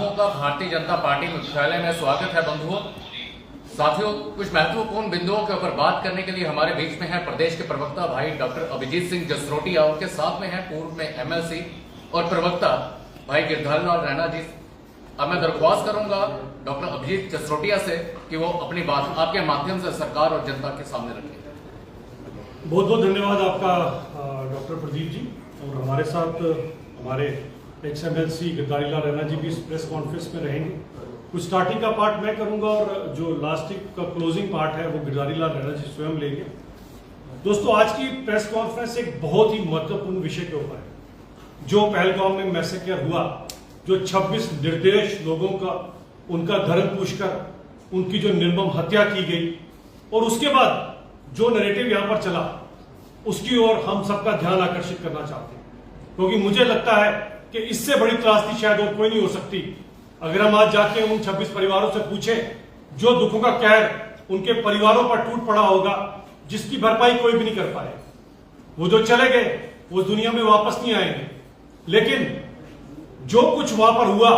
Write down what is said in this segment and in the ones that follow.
बंधुओं का भारतीय जनता पार्टी मुख्यालय में स्वागत है। बंधुओं, साथियों, कुछ महत्वपूर्ण बिंदुओं के ऊपर बात करने के लिए हमारे बीच में है प्रदेश के प्रवक्ता भाई डॉक्टर अभिजीत सिंह जसरोटिया, उनके साथ में है पूर्व में एमएलसी और प्रवक्ता भाई गिरधारी लाल रैना जी। अब मैं दरख्वास्त करूंगा डॉक्टर अभिजीत जसरोटिया से कि वो अपनी बात आपके माध्यम से सरकार और जनता के सामने रखें। बहुत बहुत धन्यवाद आपका डॉक्टर प्रदीप जी। और हमारे साथ हमारे एक्स एमएलसी गिरधारी लाल रैना जी भी इस प्रेस कॉन्फ्रेंस में रहेंगे। कुछ स्टार्टिंग का पार्ट मैं करूंगा और जो लास्टिक का क्लोजिंग पार्ट है वो गिरधारी लाल रैना जी स्वयं लेंगे। दोस्तों, आज की प्रेस कॉन्फ्रेंस एक बहुत ही महत्वपूर्ण विषय के ऊपर है। जो पहलगाम में मैसेकर हुआ, जो 26 निर्दोष लोगों का उनका धर्म पूछकर उनकी जो निर्मम हत्या की गई और उसके बाद जो नैरेटिव यहां पर चला, उसकी ओर हम सबका ध्यान आकर्षित करना चाहते हैं, क्योंकि मुझे लगता है कि इससे बड़ी त्रासदी शायद और कोई नहीं हो सकती। अगर हम आज जाके उन 26 परिवारों से पूछें जो दुखों का कहर उनके परिवारों पर टूट पड़ा होगा, जिसकी भरपाई कोई भी नहीं कर पाए। वो जो चले गए वो दुनिया में वापस नहीं आएंगे, लेकिन जो कुछ वहां पर हुआ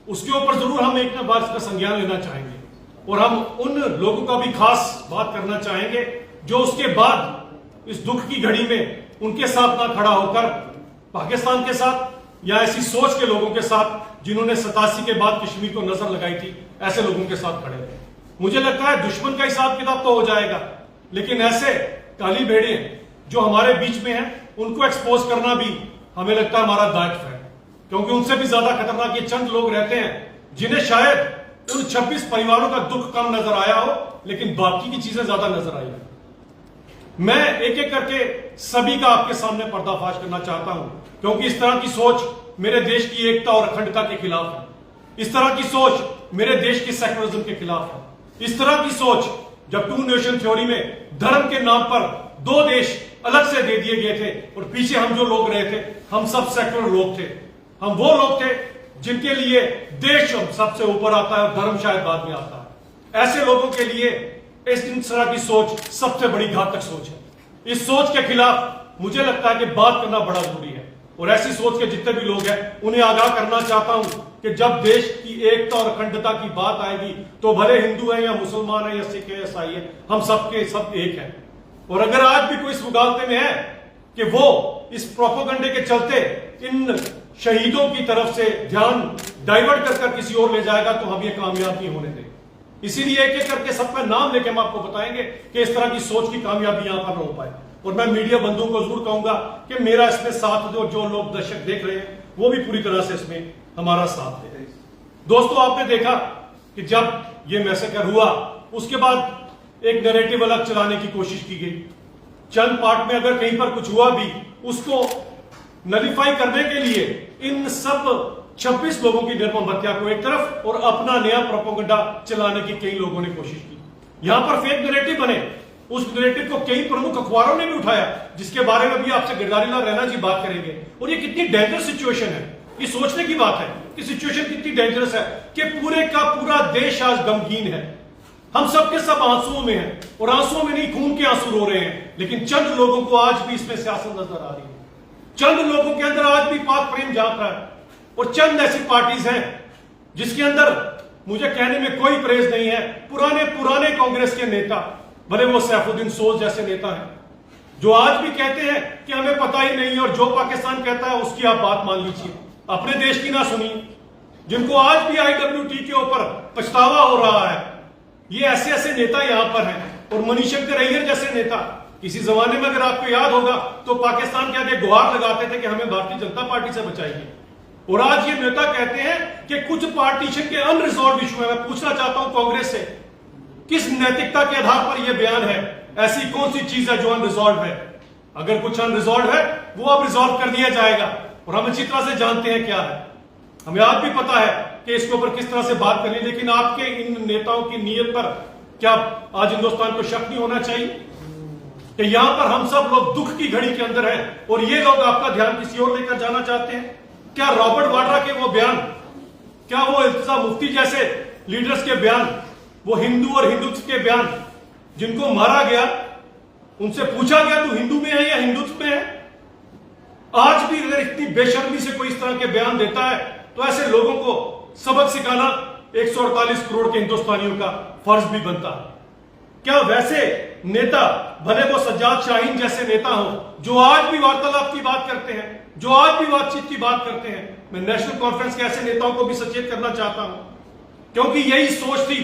उसके ऊपर जरूर हम एक ना बार इसका संज्ञान लेना चाहेंगे और हम उन लोगों का भी खास बात करना चाहेंगे जो उसके बाद इस दुख की घड़ी में उनके साथ ना खड़ा होकर पाकिस्तान के साथ या ऐसी सोच के लोगों के साथ जिन्होंने 87 के बाद कश्मीर को नजर लगाई थी, ऐसे लोगों के साथ खड़े थे। मुझे लगता है दुश्मन का हिसाब किताब तो हो जाएगा, लेकिन ऐसे काली भेड़िए जो हमारे बीच में हैं उनको एक्सपोज करना भी हमें लगता है हमारा दायित्व है, क्योंकि उनसे भी ज्यादा खतरनाक ये चंद लोग रहते हैं जिन्हें शायद उन 26 परिवारों का दुख कम नजर आया हो, लेकिन बाकी की चीजें ज्यादा नजर आई। मैं एक एक करके सभी का आपके सामने पर्दाफाश करना चाहता हूं, क्योंकि इस तरह की सोच मेरे देश की एकता और अखंडता के खिलाफ है। इस तरह की सोच मेरे देश की सेक्युलरिज्म के खिलाफ है। इस तरह की सोच, जब टू नेशन थ्योरी में धर्म के नाम पर दो देश अलग से दे दिए गए थे और पीछे हम जो लोग रहे थे, हम सब सेक्युलर लोग थे। हम वो लोग थे जिनके लिए देश सबसे ऊपर आता है और धर्म शायद बाद में आता है। ऐसे लोगों के लिए इस तरह की सोच सबसे बड़ी घातक सोच है। इस सोच के खिलाफ मुझे लगता है कि बात करना बड़ा जरूरी है, और ऐसी सोच के जितने भी लोग हैं उन्हें आगाह करना चाहता हूं कि जब देश की एकता और अखंडता की बात आएगी तो भले हिंदू है या मुसलमान है या सिख है या ईसाई है, हम सबके सब एक हैं। और अगर आज भी कोई इस मुगालते में है कि वो इस प्रोपेगेंडे के चलते इन शहीदों की तरफ से ध्यान डाइवर्ट कर किसी और ले जाएगा, तो हम ये कामयाब नहीं होने देंगे। इसीलिए एक एक करके सबका नाम लेके हम आपको बताएंगे कि इस तरह की सोच की कामयाबी यहां पर न हो पाए। और मैं मीडिया बंधुओं को जरूर कहूंगा कि मेरा इसमें साथ जो लोग दर्शक देख रहे हैं वो भी पूरी तरह से इसमें हमारा साथ दे। दोस्तों, आपने देखा कि जब ये मैसेकर हुआ उसके बाद एक नैरेटिव अलग चलाने की कोशिश की गई। चंद पार्ट में अगर कहीं पर कुछ हुआ भी, उसको नलिफाई करने के लिए इन सब 26 लोगों की निर्मम हत्या को एक तरफ और अपना नया प्रोपेगेंडा चलाने की कई लोगों ने कोशिश की। यहां पर फेक नैरेटिव बने, उस नैरेटिव को कई प्रमुख अखबारों ने भी उठाया, जिसके बारे में भी आपसे गिरधारी लाल रैना जी बात करेंगे। और ये कितनी डेंजरस सिचुएशन है, ये सोचने की बात है कि सिचुएशन कितनी डेंजरस है कि पूरे का पूरा देश आज गमगीन है। हम सब के सब आंसुओं में हैं, और आंसुओं में नहीं खून के आंसू रो रहे हैं, लेकिन चंद लोगों को आज भी इसमें सियासत नजर आ रही है। चंद लोगों के अंदर आज भी पाक प्रेम झांक रहा है, और चंद ऐसी पार्टीज हैं जिसके अंदर मुझे कहने में कोई प्रेज नहीं है। पुराने कांग्रेस के नेता, भले वो सैफुद्दीन सोज जैसे नेता हैं, जो आज भी कहते हैं कि हमें पता ही नहीं और जो पाकिस्तान कहता है उसकी आप बात मान लीजिए, अपने देश की ना सुनिए, जिनको आज भी IWT के ऊपर पछतावा हो रहा है। ये ऐसे ऐसे नेता यहां पर हैं। और मनीशंकर अय्यर जैसे नेता, किसी जमाने में अगर आपको याद होगा तो पाकिस्तान के आगे गुहार लगाते थे कि हमें भारतीय जनता पार्टी से बचाइए, और आज ये नेता कहते हैं कि कुछ पार्टीशन के अनरिजॉल्व इशू है। मैं पूछना चाहता हूं कांग्रेस से, किस नैतिकता के आधार पर यह बयान है? ऐसी कौन सी चीज है जो अनरिजॉल्व है? अगर कुछ अनरिजॉल्व है वो अब रिजॉल्व कर दिया जाएगा, और हम अच्छी तरह से जानते हैं क्या है। हमें आज भी पता है कि इसके ऊपर किस तरह से बात करनी, लेकिन आपके इन नेताओं की नीयत पर क्या आज हिंदुस्तान को शक नहीं होना चाहिए कि यहां पर हम सब लोग दुख की घड़ी के अंदर हैं और ये लोग आपका ध्यान किसी और लेकर जाना चाहते हैं? क्या रॉबर्ट वाड्रा के वो बयान, क्या वो इल्तिजा मुफ्ती जैसे लीडर्स के बयान, वो हिंदू और हिंदुत्व के बयान, जिनको मारा गया उनसे पूछा गया तू हिंदू में है या हिंदुत्व में है? आज भी अगर इतनी बेशर्मी से कोई इस तरह के बयान देता है तो ऐसे लोगों को सबक सिखाना 148 करोड़ के हिंदुस्तानियों का फर्ज भी बनता है। क्या वैसे नेता, भले वो सज्जाद शाहीन जैसे नेता हो, जो आज भी वार्तालाप की बात करते हैं, जो आज भी बातचीत की बात करते हैं, मैं नेशनल कॉन्फ्रेंस के ऐसे नेताओं को भी सचेत करना चाहता हूं, क्योंकि यही सोच थी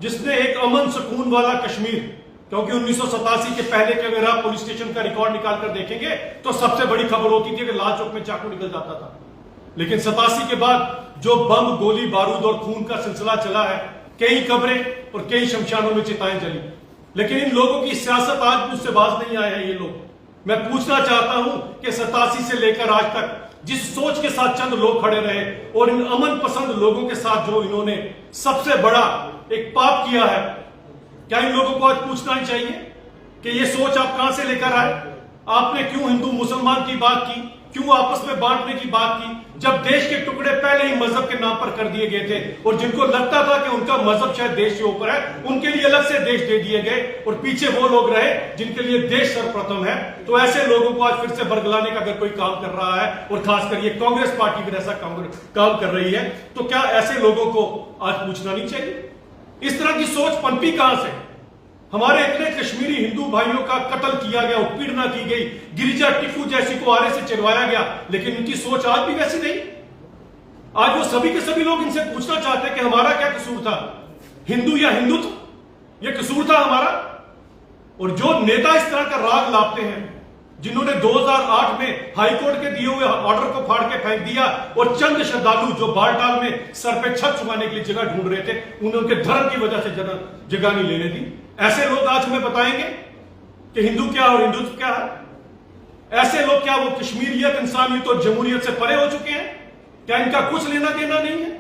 जिसने एक अमन सुकून वाला कश्मीर, क्योंकि 1987 के पहले के अगर आप पुलिस स्टेशन का रिकॉर्ड निकाल कर देखेंगे तो सबसे बड़ी खबर होती थी कि लाल चौक में चाकू निकल जाता था। लेकिन 87 के बाद जो बम, गोली बारूद और खून का सिलसिला चला है, कई कब्रें और कई शमशानों में चिताएं जली, लेकिन इन लोगों की सियासत आज मुझसे बाज नहीं आए हैं ये लोग। मैं पूछना चाहता हूं कि 87 से लेकर आज तक जिस सोच के साथ चंद लोग खड़े रहे और इन अमन पसंद लोगों के साथ जो इन्होंने सबसे बड़ा एक पाप किया है, क्या इन लोगों को आज पूछना ही चाहिए कि ये सोच आप कहां से लेकर आए? आपने क्यों हिंदू मुसलमान की बात की, क्यों आपस में बांटने की बात की, जब देश के टुकड़े पहले ही मजहब के नाम पर कर दिए गए थे और जिनको लगता था कि उनका मजहब शायद देश के ऊपर है, उनके लिए अलग से देश दे दिए गए और पीछे वो लोग रहे जिनके लिए देश सर्वप्रथम है। तो ऐसे लोगों को आज फिर से बरगलाने का अगर कोई काम कर रहा है और खासकर ये कांग्रेस पार्टी अगर ऐसा काम कर रही है, तो क्या ऐसे लोगों को आज पूछना नहीं चाहिए? इस तरह की सोच पनपी कहां से? हमारे इतने कश्मीरी हिंदू भाइयों का कत्ल किया गया, उत्पीड़ना की गई, गिरिजा टिप्पू जैसी को आरे से चिरवाया गया, लेकिन उनकी सोच आज भी वैसी नहीं। आज वो सभी के सभी लोग इनसे पूछना चाहते हैं कि हमारा क्या कसूर था, हिंदू या हिंदुत्व, ये कसूर था हमारा? और जो नेता इस तरह का राग लाते हैं, जिन्होंने 2008 में हाईकोर्ट के दिए हुए ऑर्डर को फाड़ के फेंक दिया और चंद श्रद्धालु जो बालटाल में सर पे छत छुपाने के लिए जगह ढूंढ रहे थे, उन्हें उनके धर्म की वजह से जगह नहीं लेने दी, ऐसे लोग आज हमें बताएंगे कि हिंदू क्या और हिंदुत्व क्या है? ऐसे लोग क्या वो कश्मीरियत, इंसानियत और जमहूरियत से परे हो चुके हैं? क्या इनका कुछ लेना देना नहीं है?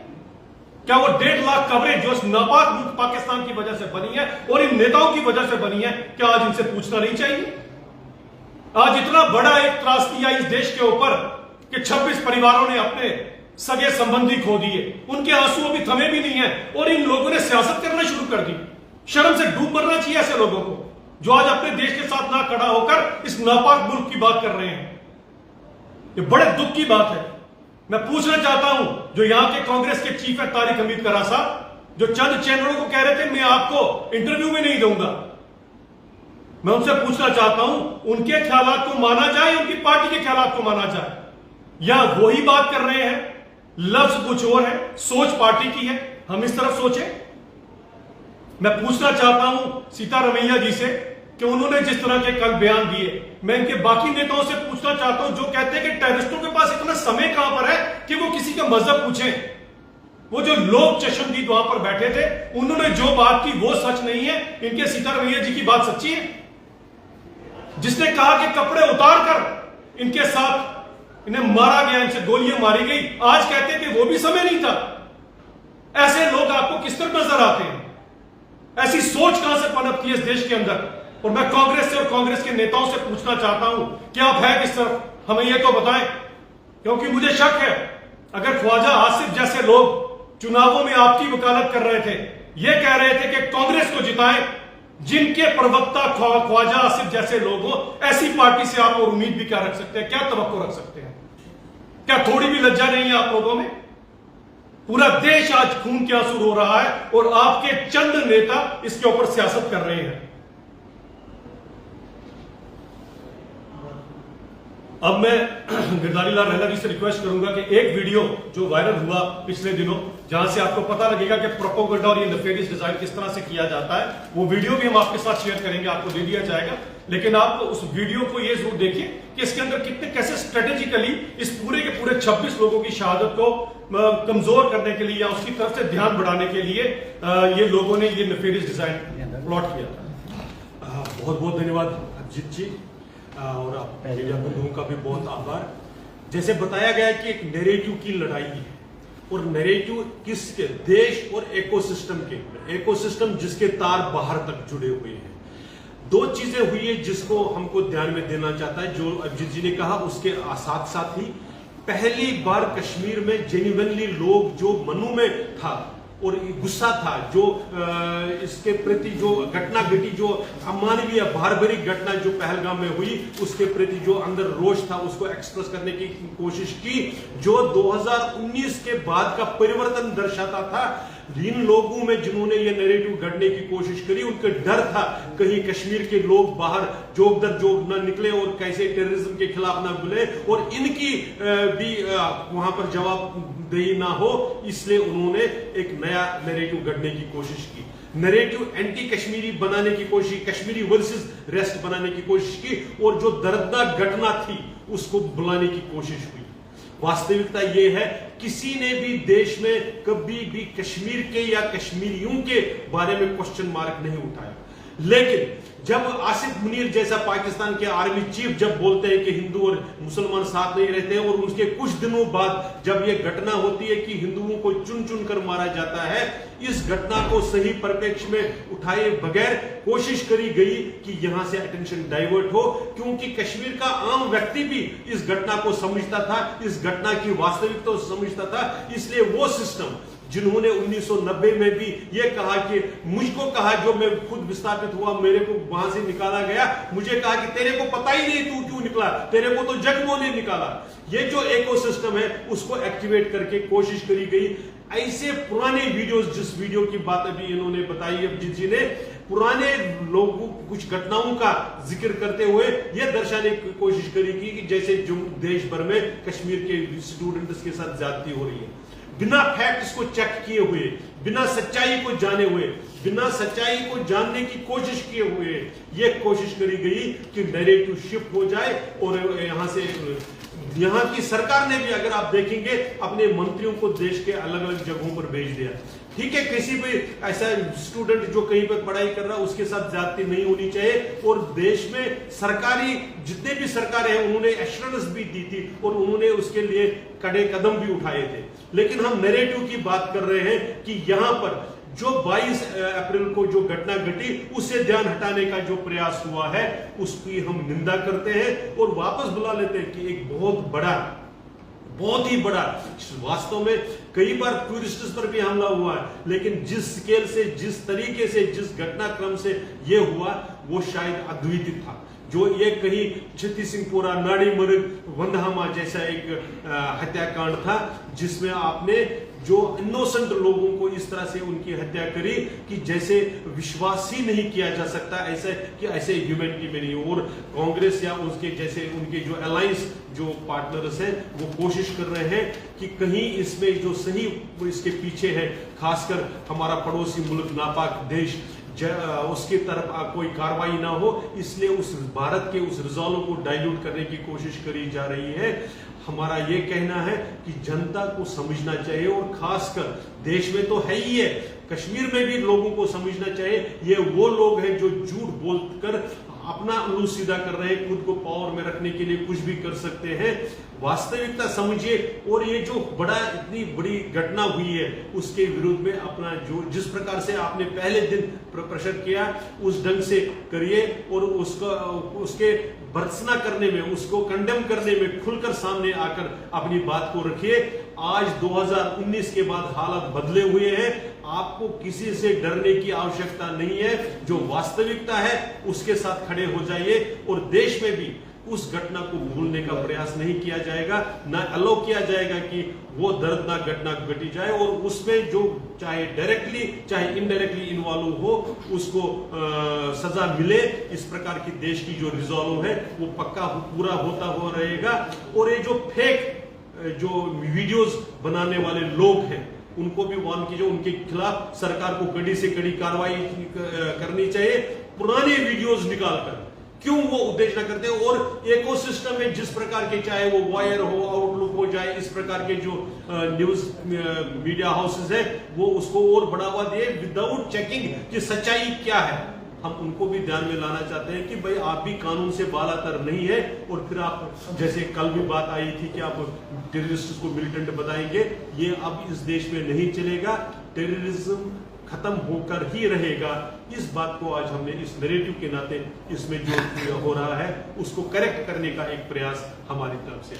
क्या वो 1.5 लाख कब्रें जो इस नापाक मुल्क पाकिस्तान की वजह से बनी है और इन नेताओं की वजह से बनी है, क्या आज इनसे पूछना नहीं चाहिए? आज इतना बड़ा एक त्रासदी आई इस देश के ऊपर कि 26 परिवारों ने अपने सगे संबंधी खो दिए, उनके आंसू अभी थमे भी नहीं है और इन लोगों ने सियासत करना शुरू कर दी। शर्म से डूब मरना चाहिए ऐसे लोगों को जो आज अपने देश के साथ ना खड़ा होकर इस नापाक मुल्क की बात कर रहे हैं। ये बड़े दुख की बात है। मैं पूछना चाहता हूं, जो यहां के कांग्रेस के चीफ है तारिक हमीद करार साहब, जो चंद चैनलों को कह रहे थे मैं आपको इंटरव्यू में नहीं दूंगा, मैं उनसे पूछना चाहता हूं उनके ख्यालात को माना जाए, उनकी पार्टी के ख्यालात को माना जाए, या वही बात कर रहे हैं, लफ्ज कुछ और है, सोच पार्टी की है, हम इस तरफ सोचें। मैं पूछना चाहता हूं सीतारमैया जी से कि उन्होंने जिस तरह के कल बयान दिए, मैं इनके बाकी नेताओं से पूछना चाहता हूं जो कहते हैं कि टेररिस्टों के पास इतना समय कहां पर है कि वो किसी का मजहब पूछें। वो जो लोग चशमदीद वहां पर बैठे थे, उन्होंने जो बात की वो सच नहीं है, इनके सीतारमैया जी की बात सच्ची है। जिसने कहा कि कपड़े उतार कर इनके साथ इन्हें मारा गया, इनसे गोलियां मारी गई, आज कहते हैं कि वो भी समय नहीं था। ऐसे लोग आपको किस तरह नजर आते हैं? ऐसी सोच कहां से पनपती है इस देश के अंदर? और मैं कांग्रेस से और कांग्रेस के नेताओं से पूछना चाहता हूं कि आप है किस तरफ, हमें यह तो बताएं, क्योंकि मुझे शक है अगर ख्वाजा आसिफ जैसे लोग चुनावों में आपकी वकालत कर रहे थे, यह कह रहे थे कि कांग्रेस को जिताएं, जिनके प्रवक्ता ख्वाजा आसिफ जैसे लोग हो, ऐसी पार्टी से आप और उम्मीद भी क्या रख सकते हैं, क्या तवक्को रख सकते हैं? क्या थोड़ी भी लज्जा नहीं है आप लोगों में? पूरा देश आज खून के आंसू रो रहा है और आपके चंद नेता इसके ऊपर सियासत कर रहे हैं। अब मैं गिरधारी लाल रैना जी से रिक्वेस्ट करूंगा कि एक वीडियो जो वायरल हुआ पिछले दिनों, जहां से आपको पता लगेगा कि प्रोपेगेंडा और ये नेफेरियस डिजाइन किस तरह से किया जाता है, वो वीडियो भी हम आपके साथ शेयर करेंगे, आपको दे दिया जाएगा। लेकिन आप उस वीडियो को ये जरूर देखिए कि इसके अंदर कितने कैसे स्ट्रेटेजिकली इस पूरे के पूरे 26 लोगों की शहादत को कमजोर करने के लिए या उसकी तरफ से ध्यान बढ़ाने के लिए ये लोगों ने ये नेफेरियस डिजाइन प्लॉट किया था। बहुत बहुत धन्यवाद अभिजीत जी, और आप मीडिया बंधुओं का भी बहुत आभार। जैसे बताया गया कि एक नैरेटिव की लड़ाई है, और नैरेटिव किसके? देश और इकोसिस्टम के, इकोसिस्टम जिसके तार बाहर तक जुड़े हुए हैं। दो चीजें हुई है जिसको हमको ध्यान में देना चाहता है, जो अभिजीत जी ने कहा उसके साथ साथ ही पहली बार कश्मीर में जेन्युइनली लोग जो मनु में था और गुस्सा था, जो इसके प्रति जो घटना घटी, जो अमानवीय बारबरी घटना जो पहलगाम में हुई, उसके प्रति जो अंदर रोष था उसको एक्सप्रेस करने की कोशिश की, जो 2019 के बाद का परिवर्तन दर्शाता था। इन लोगों में जिन्होंने ये नैरेटिव गढ़ने की कोशिश करी, उनका डर था कहीं कश्मीर के लोग बाहर जोग दर जोग न निकले और कैसे टेररिज्म के खिलाफ ना बोले और इनकी भी वहां पर जवाबदेही ना हो, इसलिए उन्होंने एक नया नैरेटिव गढ़ने की कोशिश की। नैरेटिव एंटी कश्मीरी बनाने की कोशिश, कश्मीरी वर्सेस रेस्ट बनाने की कोशिश की और जो दर्दनाक घटना थी उसको बुलाने की कोशिश हुई। वास्तविकता यह है, किसी ने भी देश में कभी भी कश्मीर के या कश्मीरियों के बारे में क्वेश्चन मार्क नहीं उठाया। लेकिन जब आसिफ मुनीर जैसा पाकिस्तान के आर्मी चीफ जब बोलते हैं कि हिंदू और मुसलमान साथ नहीं रहते हैं और उसके कुछ दिनों बाद जब यह घटना होती है कि हिंदुओं को चुन चुन कर मारा जाता है, इस घटना को सही परिप्रेक्ष्य में उठाए बगैर कोशिश करी गई कि यहां से अटेंशन डाइवर्ट हो, क्योंकि कश्मीर का आम व्यक्ति भी इस घटना को समझता था, इस घटना की वास्तविकता को समझता था। इसलिए वो सिस्टम जिन्होंने 1990 में भी ये कहा कि मुझको कहा, जो मैं खुद विस्थापित हुआ, मेरे को वहां से निकाला गया, मुझे कहा कि तेरे को पता ही नहीं तू क्यों निकला, तेरे को तो जगमों ने निकाला। ये जो इकोसिस्टम है उसको एक्टिवेट करके कोशिश करी गई। ऐसे पुराने वीडियोस, जिस वीडियो की बात अभी इन्होंने बताई अभिजीत जी ने, पुराने लोगों कुछ घटनाओं का जिक्र करते हुए यह दर्शाने की कोशिश करी कि जैसे जो देश भर में कश्मीर के स्टूडेंट्स के साथ ज्यादती हो रही है, बिना फैक्ट्स को चेक किए हुए, बिना सच्चाई को जाने हुए, बिना सच्चाई को जानने की कोशिश किए हुए यह कोशिश करी गई कि नैरेटिव शिफ्ट हो जाए और यहां की सरकार ने भी, अगर आप देखेंगे, अपने मंत्रियों को देश के अलग अलग जगहों पर भेज दिया। ठीक है, किसी भी ऐसा स्टूडेंट जो कहीं पर पढ़ाई कर रहा है उसके साथ ज्यादती नहीं होनी चाहिए, और देश में सरकारी जितने भी सरकारें हैं उन्होंने एश्योरेंस भी दी थी और उन्होंने उसके लिए कड़े कदम भी उठाए थे। लेकिन हम नैरेटिव की बात कर रहे हैं कि यहां पर जो 22 अप्रैल को जो घटना घटी उससे ध्यान हटाने का जो प्रयास हुआ है उसकी हम निंदा करते हैं और वापस बुला लेते हैं कि एक बहुत ही बड़ा, वास्तव में कई बार टूरिस्ट्स पर भी हमला हुआ है, लेकिन जिस स्केल से, जिस तरीके से, जिस घटनाक्रम से यह हुआ वो शायद अद्वितीय था। जो ये कहीं छत्ती सिंहपुरा, नाड़ी मर्ग, वंदहामा जैसा एक हत्याकांड था जिसमें आपने जो इनोसेंट लोगों को इस तरह से उनकी हत्या करी कि जैसे विश्वास ही नहीं किया जा सकता ऐसे कि ऐसे ह्यूमैनिटी में नहीं। और कांग्रेस या उसके जैसे उनके जो अलायंस जो पार्टनर्स हैं वो कोशिश कर रहे हैं कि कहीं इसमें जो सही इसके पीछे है, खासकर हमारा पड़ोसी मुल्क नापाक देश, उसकी तरफ कोई कार्रवाई ना हो, इसलिए उस भारत के उस रिजॉल्व को डाइल्यूट करने की कोशिश करी जा रही है। हमारा ये कहना है कि जनता को समझना चाहिए और खासकर देश में तो है ही है, कश्मीर में भी लोगों को समझना चाहिए। ये वो लोग हैं जो झूठ बोलकर अपना उल्लू सीधा कर रहे हैं, खुद को पावर में रखने के लिए कुछ भी कर सकते हैं। वास्तविकता समझिए और ये जो इतनी बड़ी घटना हुई है उसके विरुद्ध में अपना जो जिस प्रकार से आपने पहले दिन प्रेशर किया उस ढंग से करिए और उसके भर्त्सना करने में, उसको कंडेम करने में खुलकर सामने आकर अपनी बात को रखिए। आज 2019 के बाद हालात बदले हुए हैं, आपको किसी से डरने की आवश्यकता नहीं है। जो वास्तविकता है उसके साथ खड़े हो जाइए और देश में भी उस घटना को भूलने का प्रयास नहीं किया जाएगा, ना अलो किया जाएगा कि वो दर्दनाक घटना घटी जाए और उसमें जो चाहे डायरेक्टली चाहे इनडायरेक्टली इन्वॉल्व हो उसको सजा मिले। इस प्रकार की देश की जो रिजॉल्व है वो पक्का पूरा होता हुआ रहेगा। और ये जो फेक जो वीडियोस बनाने वाले लोग हैं उनको भी वार्न कीजिए, उनके खिलाफ सरकार को कड़ी से कड़ी कार्रवाई करनी चाहिए। पुराने वीडियोस निकालकर क्यों वो उत्तेजना करते हैं और इकोसिस्टम में जिस प्रकार के, चाहे वो वायर हो, आउटलुक हो जाए, इस प्रकार के जो न्यूज मीडिया हाउसेस है वो उसको और बढ़ावा दिए विदाउट चेकिंग कि सच्चाई क्या है। हम उनको भी ध्यान में लाना चाहते हैं कि भाई आप भी कानून से बालातर नहीं है और फिर आप, जैसे कल भी बात आई थी कि आप टेररिस्ट को मिलिटेंट बताएंगे, ये अब इस देश में नहीं चलेगा। टेररिज्म खत्म होकर ही रहेगा। इस बात को आज हमने इस नैरेटिव के नाते इसमें जो हो रहा है उसको करेक्ट करने का एक प्रयास हमारी तरफ से